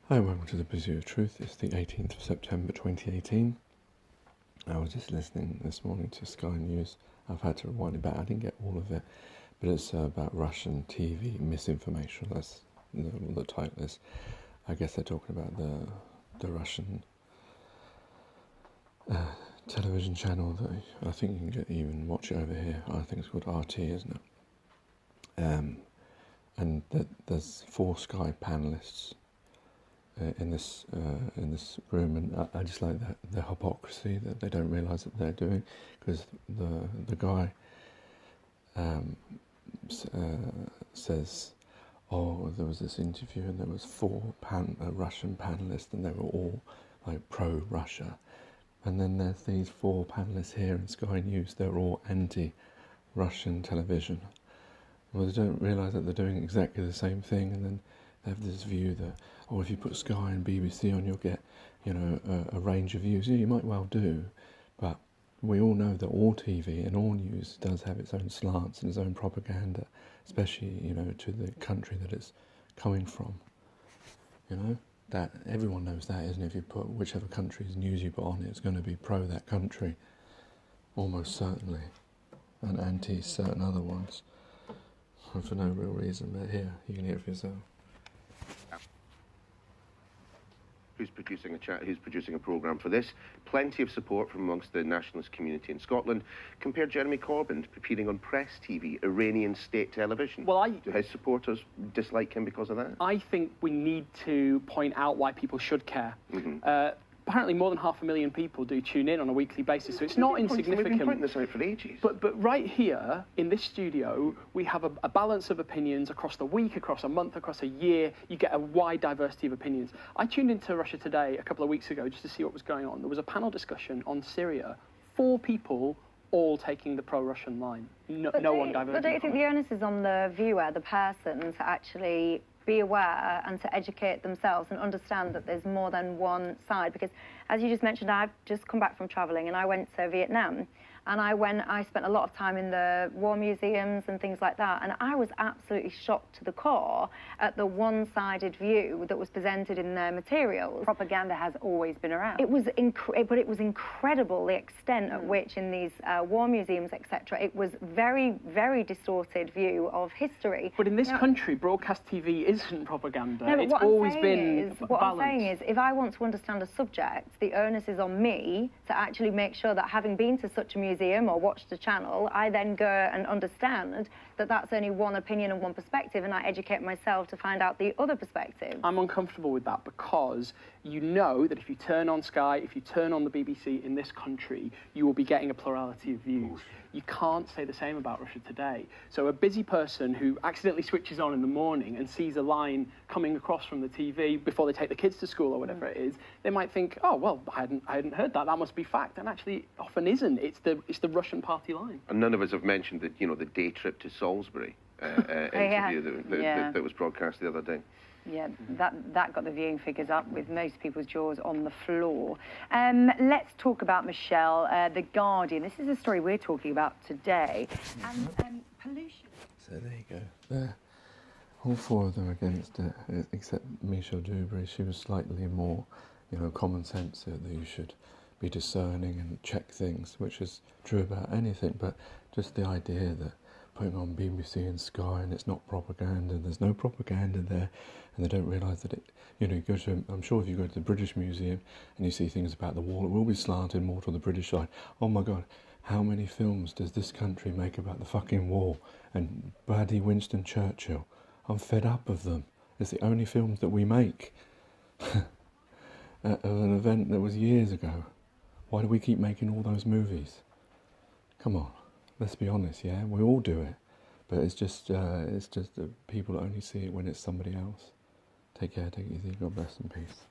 Hi, welcome to the Pursuit of Truth. It's the 18th of September 2018. I was just listening this morning to Sky News. I've had to rewind it back. I didn't get all of it, but it's about Russian TV misinformation. That's the title is. I guess they're talking about the Russian television channel that I think you can even watch it over here. I think it's called RT, isn't it? And there's 4 Sky panelists in this room, and I just like the hypocrisy that they don't realise that they're doing, because the guy says, oh, there was this interview and there was 4 Russian panelists and they were all like pro-Russia, and then there's these 4 panelists here in Sky News, they're all anti-Russian television. Well, they don't realise that they're doing exactly the same thing, and then they have this view that, oh, if you put Sky and BBC on, you'll get, a range of views. Yeah, you might well do, but we all know that all TV and all news does have its own slants and its own propaganda, especially, to the country that it's coming from. That everyone knows that, isn't it? If you put whichever country's news you put on, it's going to be pro that country, almost certainly, and anti certain other ones, and for no real reason. But here, you can hear it for yourself. Who's producing a programme for this. Plenty of support from amongst the nationalist community in Scotland. Compare Jeremy Corbyn appearing on Press TV, Iranian state television. Well, Do his supporters dislike him because of that? I think we need to point out why people should care. Apparently more than 500,000 people do tune in on a weekly basis, so it's not insignificant. We've been pointing this out for ages. But right here, in this studio, we have a balance of opinions across the week, across a month, across a year. You get a wide diversity of opinions. I tuned into Russia Today a couple of weeks ago just to see what was going on. There was a panel discussion on Syria. 4 people all taking the pro-Russian line. No one diverging. But don't you think the onus is on the viewer, the person, to actually be aware and to educate themselves and understand that there's more than one side? Because, as you just mentioned, I've just come back from travelling and I went to Vietnam, and I spent a lot of time in the war museums and things like that, and I was absolutely shocked to the core at the one-sided view that was presented in their materials. Propaganda has always been around. It was but it was incredible the extent at which in these war museums, etc., it was very, very distorted view of history. But in this country, broadcast TV isn't propaganda. No, it's always been what balanced. I'm saying is, if I want to understand a subject, the onus is on me to actually make sure that, having been to such a museum or watched a channel, I then go and understand that that's only one opinion and one perspective, and I educate myself to find out the other perspective. I'm uncomfortable with that because you know that if you turn on Sky, if you turn on the BBC in this country, you will be getting a plurality of views. You can't say the same about Russia Today. So a busy person who accidentally switches on in the morning and sees a line coming across from the TV before they take the kids to school or whatever it is, they might think, oh, well, I hadn't heard that. That must be fact. And actually, it often isn't. It's the Russian party line. And none of us have mentioned that, the day trip to Salisbury interview that was broadcast the other day. Yeah, that got the viewing figures up, with most people's jaws on the floor. Let's talk about Michelle, The Guardian. This is a story we're talking about today. And pollution. So there you go. There. All 4 of them against it, except Michelle Dewberry. She was slightly more, common sense, that you should be discerning and check things, which is true about anything, but just the idea that putting on BBC and Sky and it's not propaganda, there's no propaganda there, and they don't realise that you go to, I'm sure if you go to the British Museum and you see things about the wall, it will be slanted more to the British side. Oh my God, how many films does this country make about the fucking war and bloody Winston Churchill? I'm fed up of them. It's the only films that we make. Of an event that was years ago. Why do we keep making all those movies? Come on, let's be honest, yeah? We all do it. But it's just that people only see it when it's somebody else. Take care, take it easy, God bless and peace.